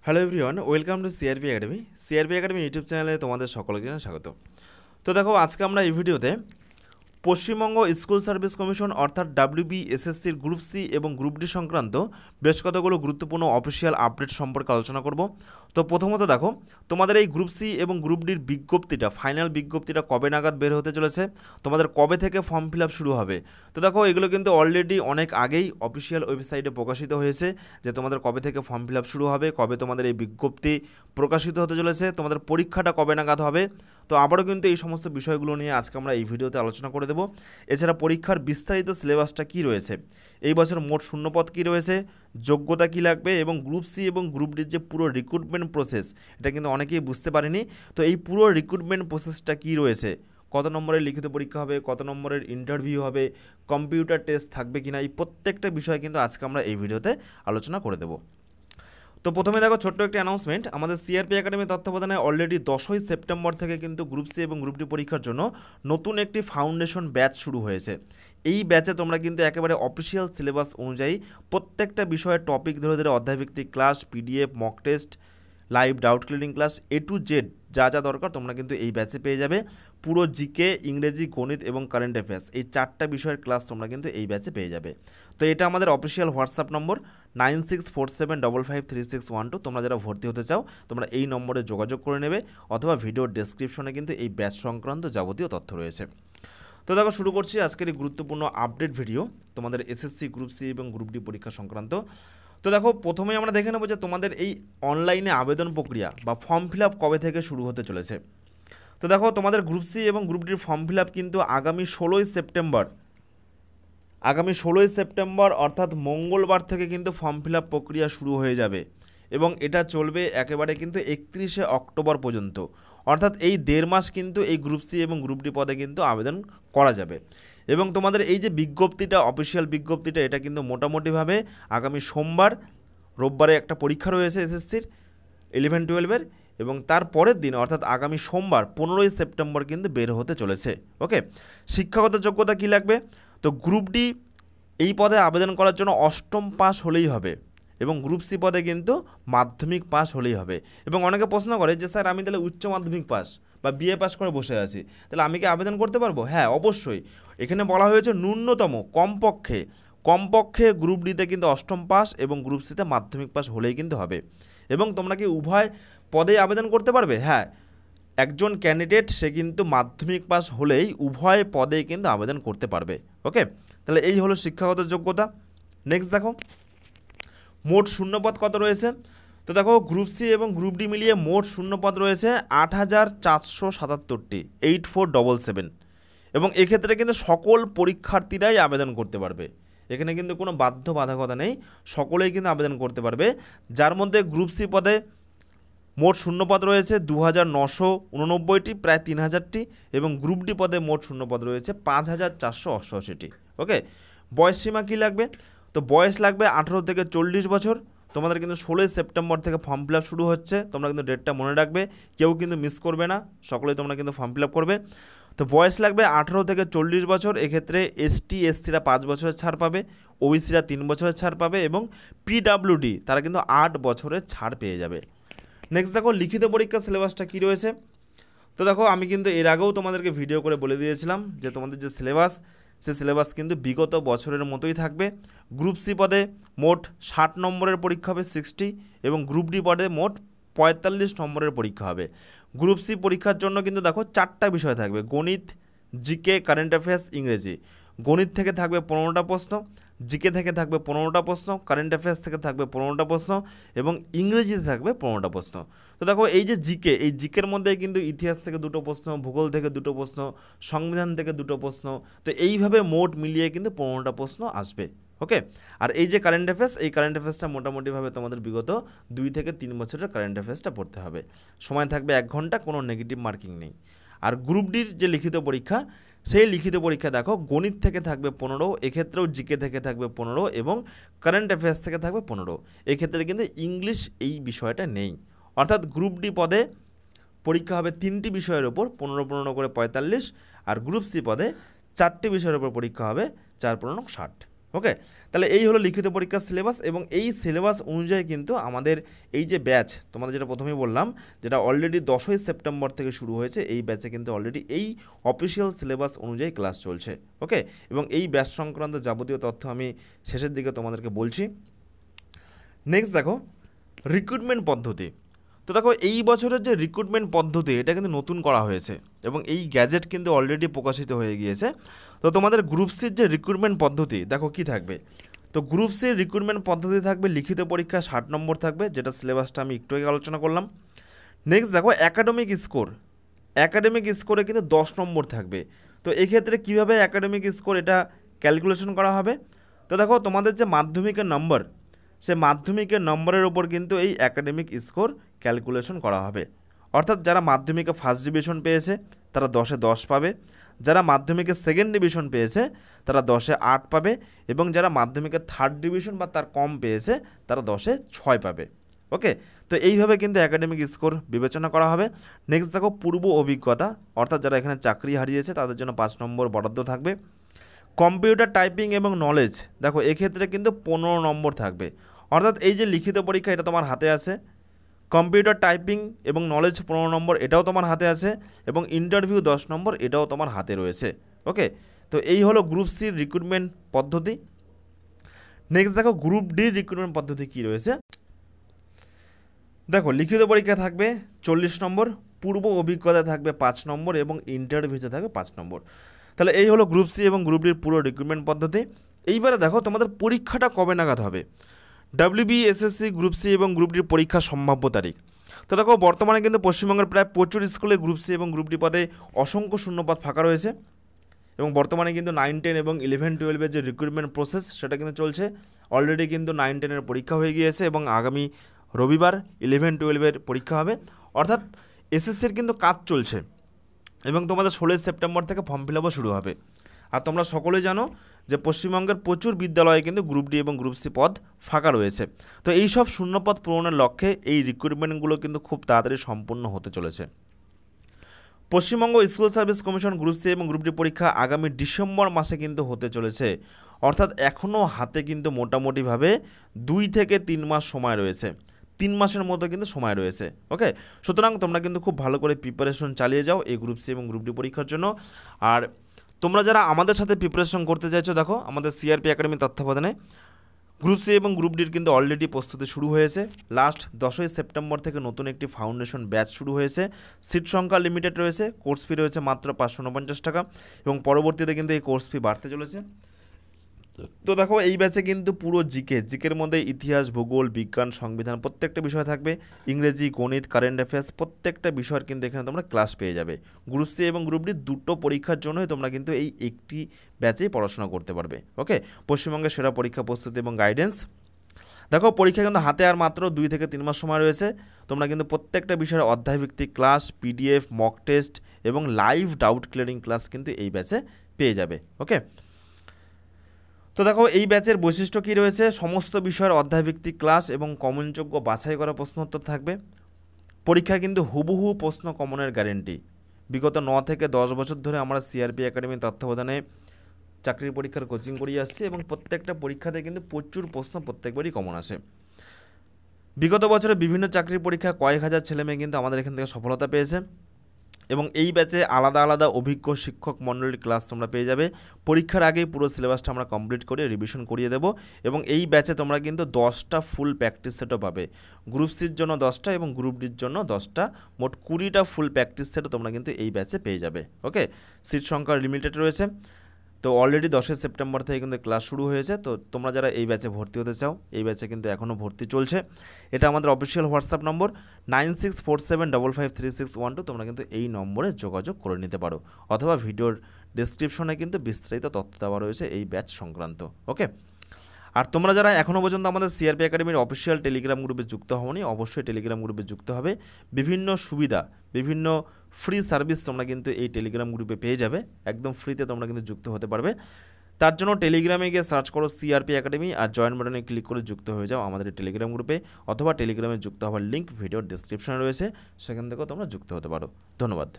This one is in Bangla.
Hello everyone, welcome to CRP academy. CRP academy YouTube চ্যানেলে তোমাদের সকলকে জানাই স্বাগত। তো দেখো, আজকে আমরা এই ভিডিওতে পশ্চিমবঙ্গ স্কুল সার্ভিস কমিশন অর্থাৎ ডাব্লিউবিএসএসসির গ্রুপ সি এবং গ্রুপ ডি সংক্রান্ত বেশ কতগুলো গুরুত্বপূর্ণ অফিসিয়াল আপডেট সম্পর্কে আলোচনা করব। তো প্রথমত দেখো, তোমাদের এই গ্রুপ সি এবং গ্রুপ ডির বিজ্ঞপ্তিটা, ফাইনাল বিজ্ঞপ্তিটা কবে নাগাদ বের হতে চলেছে, তোমাদের কবে থেকে ফর্ম ফিল আপ শুরু হবে। তো দেখো, এগুলো কিন্তু অলরেডি অনেক আগেই অফিসিয়াল ওয়েবসাইটে প্রকাশিত হয়েছে যে তোমাদের কবে থেকে ফর্ম ফিল আপ শুরু হবে, কবে তোমাদের এই বিজ্ঞপ্তি প্রকাশিত হতে চলেছে, তোমাদের পরীক্ষাটা কবে নাগাদ হবে। তো আবারও কিন্তু এই সমস্ত বিষয়গুলো নিয়ে আজকে আমরা এই ভিডিওতে আলোচনা করে দেব। এছাড়া পরীক্ষার বিস্তারিত সিলেবাসটা কী রয়েছে, এই বছর মোট শূন্যপদ কী রয়েছে, যোগ্যতা কী লাগবে, এবং গ্রুপ সি এবং গ্রুপ ডির যে পুরো রিক্রুটমেন্ট প্রসেস, এটা কিন্তু অনেকেই বুঝতে পারেনি। তো এই পুরো রিক্রুটমেন্ট প্রসেসটা কী রয়েছে, কত নম্বরের লিখিত পরীক্ষা হবে, কত নম্বরের ইন্টারভিউ হবে, কম্পিউটার টেস্ট থাকবে কিনা, এই প্রত্যেকটা বিষয় কিন্তু আজকে আমরা এই ভিডিওতে আলোচনা করে দেবো। তো প্রথমে দেখো, ছোট্ট একটি অ্যানাউন্সমেন্ট। আমাদের সিআরপি একাডেমি তত্ত্বাবধানে অলরেডি 10ই সেপ্টেম্বর থেকে কিন্তু গ্রুপ সি এবং গ্রুপ ডি পরীক্ষার জন্য নতুন একটি ফাউন্ডেশন ব্যাচ শুরু হয়েছে। এই ব্যাচে তোমরা কিন্তু একেবারে অফিসিয়াল সিলেবাস অনুযায়ী প্রত্যেকটা বিষয়ের টপিক ধরে ধরে অধ্যায়ভিত্তিক class, PDF, mock test, live doubt clearing class, A to Z যা যা দরকার তোমরা কিন্তু এই ব্যাচে পেয়ে যাবে। পুরো জিকে, ইংরেজি, গণিত এবং কারেন্ট অ্যাফেয়ার্স, এই 4টা বিষয়ের ক্লাস তোমরা কিন্তু এই ব্যাচে পেয়ে যাবে। তো এটা আমাদের অফিসিয়াল হোয়াটসঅ্যাপ নম্বর 9647553612। তোমরা যারা ভর্তি হতে চাও তোমরা এই নম্বরে যোগাযোগ করে নেবে, অথবা ভিডিওর ডেসক্রিপশনে কিন্তু এই ব্যাচ সংক্রান্ত যাবতীয় তথ্য রয়েছে। তো দেখো, শুরু করছি আজকের এই গুরুত্বপূর্ণ আপডেট ভিডিও তোমাদের এসএসসি গ্রুপ সি এবং গ্রুপ ডি পরীক্ষা সংক্রান্ত। তো দেখো, প্রথমেই আমরা দেখে নেব যে তোমাদের এই অনলাইনে আবেদন প্রক্রিয়া বা ফর্ম ফিল আপ কবে থেকে শুরু হতে চলেছে। তো দেখো, তোমাদের গ্রুপ সি এবং গ্রুপ ডির ফর্ম ফিল আপ কিন্তু আগামী 16ই সেপ্টেম্বর অর্থাৎ মঙ্গলবার থেকে কিন্তু ফর্ম ফিল আপ প্রক্রিয়া শুরু হয়ে যাবে, এবং এটা চলবে একেবারে কিন্তু 31শে অক্টোবর পর্যন্ত। অর্থাৎ এই 1.5 মাস কিন্তু এই গ্রুপ সি এবং গ্রুপ ডি পদে কিন্তু আবেদন করা যাবে। এবং তোমাদের এই যে বিজ্ঞপ্তিটা, অফিসিয়াল বিজ্ঞপ্তিটা, এটা কিন্তু মোটামুটিভাবে আগামী সোমবার, রোববারে একটা পরীক্ষা রয়েছে এসএসসির 11-12-এর, এবং তার পরের দিন অর্থাৎ আগামী সোমবার 15ই সেপ্টেম্বর কিন্তু বের হতে চলেছে। ওকে, শিক্ষাগত যোগ্যতা কী লাগবে? তো গ্রুপ ডি এই পদে আবেদন করার জন্য 8ম পাস হলেই হবে, এবং গ্রুপ সি পদে কিন্তু মাধ্যমিক পাস হলেই হবে। এবং অনেকে প্রশ্ন করে যে স্যার, আমি তাহলে উচ্চ মাধ্যমিক পাস বা বিএ পাস করে বসে আছি, তাহলে আমি কি আবেদন করতে পারবো? হ্যাঁ, অবশ্যই। এখানে বলা হয়েছে ন্যূনতম কমপক্ষে গ্রুপ ডিতে কিন্তু 8ম পাস এবং গ্রুপ সিতে মাধ্যমিক পাস হলেই কিন্তু হবে। এবং তোমরা কি উভয় পদে আবেদন করতে পারবে? হ্যাঁ, একজন ক্যান্ডিডেট সে কিন্তু মাধ্যমিক পাস হলেই উভয় পদেই কিন্তু আবেদন করতে পারবে। ওকে, তাহলে এই হলো শিক্ষাগত যোগ্যতা। নেক্সট দেখো, মোট শূন্যপদ কত রয়েছে। তো দেখো, গ্রুপ সি এবং গ্রুপ ডি মিলিয়ে মোট শূন্যপদ রয়েছে 8,477টি, 8477। এবং এক্ষেত্রে কিন্তু সকল পরীক্ষার্থীরাই আবেদন করতে পারবে। এখানে কিন্তু কোনো বাধ্যবাধকতা নেই, সকলেই কিন্তু আবেদন করতে পারবে। যার মধ্যে গ্রুপ সি পদে মোট শূন্যপদ রয়েছে 2,989টি, প্রায় 3,000টি, এবং গ্রুপ ডি পদে মোট শূন্যপদ রয়েছে 5,488টি। ওকে, বয়স সীমা কী লাগবে? তো বয়স লাগবে 18 থেকে 40 বছর। তোমাদের কিন্তু 16ই সেপ্টেম্বর থেকে ফর্ম ফিল আপ শুরু হচ্ছে, তোমরা কিন্তু ডেটটা মনে রাখবে, কেউ কিন্তু মিস করবে না, সকলেই তোমরা কিন্তু ফর্ম ফিল আপ করবে। তো বয়স লাগবে 18 থেকে 40 বছর। এক্ষেত্রে এসসিরা 5 বছরের ছাড় পাবে, ওবিসিরা 3 বছরের ছাড় পাবে, এবং পিডাব্লিউডি তারা কিন্তু 8 বছরের ছাড় পেয়ে যাবে। নেক্সট দেখো, লিখিত পরীক্ষার সিলেবাসটা কী রয়েছে। তো দেখো, আমি কিন্তু এর আগেও তোমাদেরকে ভিডিও করে বলে দিয়েছিলাম যে তোমাদের যে সিলেবাস, সে সিলেবাস কিন্তু বিগত বছরের মতোই থাকবে। গ্রুপ সি পদে মোট 60 নম্বরের পরীক্ষা হবে 60, এবং গ্রুপ ডি পদে মোট 45 নম্বরের পরীক্ষা হবে। গ্রুপ সি পরীক্ষার জন্য কিন্তু দেখো 4টা বিষয় থাকবে: গণিত, জিকে, কারেন্ট অ্যাফেয়ার্স, ইংরেজি। গণিত থেকে থাকবে 15টা প্রশ্ন, জিকে থেকে থাকবে 15টা প্রশ্ন, কারেন্ট অ্যাফেয়ার্স থেকে থাকবে 15টা প্রশ্ন, এবং ইংরেজিতে থাকবে 15টা প্রশ্ন। তো দেখো, এই যে জিকে, এই জিকের মধ্যে কিন্তু ইতিহাস থেকে 2টো প্রশ্ন, ভূগোল থেকে 2টো প্রশ্ন, সংবিধান থেকে 2টো প্রশ্ন। তো এইভাবে মোট মিলিয়ে কিন্তু 15টা প্রশ্ন আসবে। ওকে, আর এই যে কারেন্ট অ্যাফেয়ার্স, এই কারেন্ট অ্যাফেয়ার্সটা মোটামুটিভাবে তোমাদের বিগত 2 থেকে 3 বছরের কারেন্ট অ্যাফেয়ার্সটা পড়তে হবে। সময় থাকবে 1 ঘন্টা, কোনো নেগেটিভ মার্কিং নেই। আর গ্রুপ ডির যে লিখিত পরীক্ষা, সেই লিখিত পরীক্ষা দেখো, গণিত থেকে থাকবে 15, এক্ষেত্রেও জিকে থেকে থাকবে 15, এবং কারেন্ট অ্যাফেয়ার্স থেকে থাকবে 15। এক্ষেত্রে কিন্তু ইংলিশ এই বিষয়টা নেই। অর্থাৎ গ্রুপ ডি পদে পরীক্ষা হবে 3টি বিষয়ের ওপর 15 করে 45, আর গ্রুপ সি পদে 4টি বিষয়ের ওপর পরীক্ষা হবে 4×15 60। ওকে, তাহলে এই হলো লিখিত পরীক্ষার সিলেবাস এবং এই সিলেবাস অনুযায়ী কিন্তু আমাদের এই যে ব্যাচ তোমাদের যেটা প্রথমেই বললাম যেটা অলরেডি 10ই সেপ্টেম্বর থেকে শুরু হয়েছে, এই ব্যাচে কিন্তু অলরেডি এই অফিসিয়াল সিলেবাস অনুযায়ী ক্লাস চলছে। ওকে, এবং এই ব্যাচ সংক্রান্ত যাবতীয় তথ্য আমি শেষের দিকে তোমাদেরকে বলছি। নেক্সট দেখো রিক্রুটমেন্ট পদ্ধতি। তো দেখো এই বছরের যে রিক্রুটমেন্ট পদ্ধতি এটা কিন্তু নতুন করা হয়েছে এবং এই গ্যাজেট কিন্তু অলরেডি প্রকাশিত হয়ে গিয়েছে। তো তোমাদের গ্রুপ সির যে রিক্রুটমেন্ট পদ্ধতি দেখো কি থাকবে। তো গ্রুপ সির রিক্রুটমেন্ট পদ্ধতি থাকবে লিখিত পরীক্ষা 60 নম্বর থাকবে, যেটা সিলেবাসটা আমি একটু আগে আলোচনা করলাম। নেক্সট দেখো একাডেমিক স্কোরে কিন্তু 10 নম্বর থাকবে। তো এক্ষেত্রে কীভাবে একাডেমিক স্কোর এটা ক্যালকুলেশন করা হবে, তো দেখো তোমাদের যে মাধ্যমিকের নম্বর, সে মাধ্যমিকের নম্বরের ওপর কিন্তু এই একাডেমিক স্কোর ক্যালকুলেশন করা হবে। অর্থাৎ যারা মাধ্যমিকে ফার্স্ট ডিভিশন পেয়েছে তারা 10-এ 10 পাবে, যারা মাধ্যমিকে সেকেন্ড ডিভিশন পেয়েছে তারা 10-এ 8 পাবে এবং যারা মাধ্যমিকে থার্ড ডিভিশন বা তার কম পেয়েছে তারা 10-এ 6 পাবে। ওকে, তো এইভাবে কিন্তু একাডেমিক স্কোর বিবেচনা করা হবে। নেক্সট দেখো পূর্ব অভিজ্ঞতা, অর্থাৎ যারা এখানে চাকরি হারিয়েছে তাদের জন্য 5 নম্বর বরাদ্দ থাকবে। কম্পিউটার টাইপিং এবং নলেজ দেখো এক্ষেত্রে কিন্তু 15 নম্বর থাকবে। অর্থাৎ এই যে লিখিত পরীক্ষা এটা তোমার হাতে আছে, কম্পিউটার টাইপিং এবং নলেজ 15 নম্বর এটাও তোমার হাতে আছে এবং ইন্টারভিউ 10 নম্বর এটাও তোমার হাতে রয়েছে। ওকে, তো এই হলো গ্রুপ সির রিক্রুটমেন্ট পদ্ধতি। নেক্সট দেখো গ্রুপ ডি রিক্রুটমেন্ট পদ্ধতি কী রয়েছে। দেখো লিখিত পরীক্ষা থাকবে 40 নম্বর, পূর্ব অভিজ্ঞতা থাকবে 5 নম্বর এবং ইন্টারভিউতে থাকবে 5 নম্বর। তাহলে এই হলো গ্রুপ সি এবং গ্রুপ ডির পুরো রিক্রুটমেন্ট পদ্ধতি। এইবারে দেখো তোমাদের পরীক্ষাটা কবে নাগাদ হবে। ডাব্লিউবি, এসএসসি, গ্রুপ সি এবং গ্রুপ ডির পরীক্ষার সম্ভাব্য তারিখ। তো দেখো বর্তমানে কিন্তু পশ্চিমবঙ্গের প্রায় প্রচুর স্কুলে গ্রুপ সি এবং গ্রুপ ডি পদে অসংখ্য শূন্যপদ ফাঁকা রয়েছে এবং বর্তমানে কিন্তু 9, 10 এবং 11, 12-এর যে রিক্রুটমেন্ট প্রসেস সেটা কিন্তু চলছে। অলরেডি কিন্তু 9, 10-এর পরীক্ষা হয়ে গিয়েছে এবং আগামী রবিবার 11, 12-এর পরীক্ষা হবে। অর্থাৎ এসএসসির কিন্তু কাজ চলছে এবং তোমাদের 16 সেপ্টেম্বর থেকে ফর্ম ফিল আপও শুরু হবে। আর তোমরা সকলেই জানো যে পশ্চিমবঙ্গের প্রচুর বিদ্যালয়ে কিন্তু গ্রুপ ডি এবং গ্রুপ সি পদ ফাঁকা রয়েছে। তো এই সব শূন্যপদ পূরণের লক্ষ্যে এই রিক্রুটমেন্টগুলো কিন্তু খুব তাড়াতাড়ি সম্পূর্ণ হতে চলেছে। Paschimbanga school service commission group C এবং গ্রুপ ডি পরীক্ষা আগামী ডিসেম্বর মাসে কিন্তু হতে চলেছে। অর্থাৎ এখনও হাতে কিন্তু মোটামুটিভাবে 2 থেকে 3 মাস সময় রয়েছে, 3 মাসের মতো কিন্তু সময় রয়েছে। ওকে, সুতরাং তোমরা কিন্তু খুব ভালো করে প্রিপারেশন চালিয়ে যাও এই গ্রুপ সি এবং গ্রুপ ডি পরীক্ষার জন্য। আর তোমরা যারা আমাদের সাথে প্রিপারেশন করতে চাইছো দেখো আমাদের সিআরপি একাডেমি তত্ত্বাবধানে গ্রুপ সি এবং গ্রুপ ডির কিন্তু অলরেডি প্রস্তুতি শুরু হয়েছে। লাস্ট 10ই সেপ্টেম্বর থেকে নতুন একটি ফাউন্ডেশন ব্যাচ শুরু হয়েছে। সিট সংখ্যা লিমিটেড রয়েছে, কোর্স ফি রয়েছে মাত্র 549 টাকা এবং পরবর্তীতে কিন্তু এই কোর্স ফি বাড়তে চলেছে। তো দেখো এই ব্যাচে কিন্তু পুরো জিকের মধ্যে ইতিহাস, ভূগোল, বিজ্ঞান, সংবিধান প্রত্যেকটা বিষয় থাকবে, ইংরেজি, গণিত, কারেন্ট অ্যাফেয়ার্স প্রত্যেকটা বিষয়ের কিন্তু এখানে তোমরা ক্লাস পেয়ে যাবে। গ্রুপ সি এবং গ্রুপ ডি দুটো পরীক্ষার জন্যই তোমরা কিন্তু এই একটি ব্যাচেই পড়াশোনা করতে পারবে। ওকে, পশ্চিমবঙ্গের সেরা পরীক্ষা প্রস্তুতি এবং গাইডেন্স। দেখো পরীক্ষা কিন্তু হাতে আর মাত্র 2 থেকে 3 মাস সময় রয়েছে। তোমরা কিন্তু প্রত্যেকটা বিষয়ের অধ্যায়ভিত্তিক ক্লাস, পিডিএফ, মক টেস্ট এবং লাইভ ডাউট ক্লিয়ারিং ক্লাস কিন্তু এই ব্যাচে পেয়ে যাবে। ওকে, তো দেখো এই ব্যাচের বৈশিষ্ট্য কী রয়েছে। সমস্ত বিষয়ের অধ্যায়ভিত্তিক ক্লাস এবং কমনযোগ্য বাছাই করা প্রশ্নোত্তর থাকবে। পরীক্ষা কিন্তু হুবহু প্রশ্ন কমনের গ্যারেন্টি। বিগত 9 থেকে 10 বছর ধরে আমরা সিআরপি একাডেমির তত্ত্বাবধানে চাকরির পরীক্ষার কোচিং করিয়ে আসছি এবং প্রত্যেকটা পরীক্ষাতে কিন্তু প্রচুর প্রশ্ন প্রত্যেকবারই কমন আসে। বিগত বছরে বিভিন্ন চাকরির পরীক্ষা কয়েক হাজার ছেলেমেয়ে কিন্তু আমাদের এখান থেকে সফলতা পেয়েছে এবং এই ব্যাচে আলাদা আলাদা অভিজ্ঞ শিক্ষক মণ্ডলীর ক্লাস তোমরা পেয়ে যাবে। পরীক্ষার আগেই পুরো সিলেবাসটা আমরা কমপ্লিট করে রিভিশন করিয়ে দেবো এবং এই ব্যাচে তোমরা কিন্তু 10টা ফুল প্র্যাকটিস সেটও পাবে। গ্রুপ সির জন্য 10টা এবং গ্রুপ ডির জন্য 10টা, মোট 20টা ফুল প্র্যাকটিস সেটও তোমরা কিন্তু এই ব্যাচে পেয়ে যাবে। ওকে, সিট সংখ্যা লিমিটেড রয়েছে। তো অলরেডি 10 সেপ্টেম্বর থেকে কিন্তু ক্লাস শুরু হয়েছে। তো তোমরা যারা এই ব্যাচে ভর্তি হতে চাও, এই ব্যাচে কিন্তু এখনও ভর্তি চলছে। এটা আমাদের অফিসিয়াল হোয়াটসঅ্যাপ নম্বর 9647553612। তোমরা কিন্তু এই নম্বরে যোগাযোগ করে নিতে পারো অথবা ভিডিওর ডেসক্রিপশনে কিন্তু বিস্তারিত তথ্য দেওয়া রয়েছে এই ব্যাচ সংক্রান্ত। ওকে, আর তোমরা যারা এখনও পর্যন্ত আমাদের সিআরপি একাডেমির অফিসিয়াল টেলিগ্রাম গ্রুপে যুক্ত হওনি, অবশ্যই টেলিগ্রাম গ্রুপে যুক্ত হবে। বিভিন্ন সুবিধা, বিভিন্ন ফ্রি সার্ভিস তোমরা কিন্তু এই টেলিগ্রাম গ্রুপে পেয়ে যাবে। একদম ফ্রিতে তোমরা কিন্তু যুক্ত হতে পারবে। তার জন্য টেলিগ্রামে গিয়ে সার্চ করো সিআরপি একাডেমি আর জয়েন বাটনে ক্লিক করে যুক্ত হয়ে যাও আমাদের টেলিগ্রাম গ্রুপে, অথবা টেলিগ্রামে যুক্ত হওয়ার লিঙ্ক ভিডিওর ডেসক্রিপশনে রয়েছে, সেখান থেকেও তোমরা যুক্ত হতে পারো। ধন্যবাদ।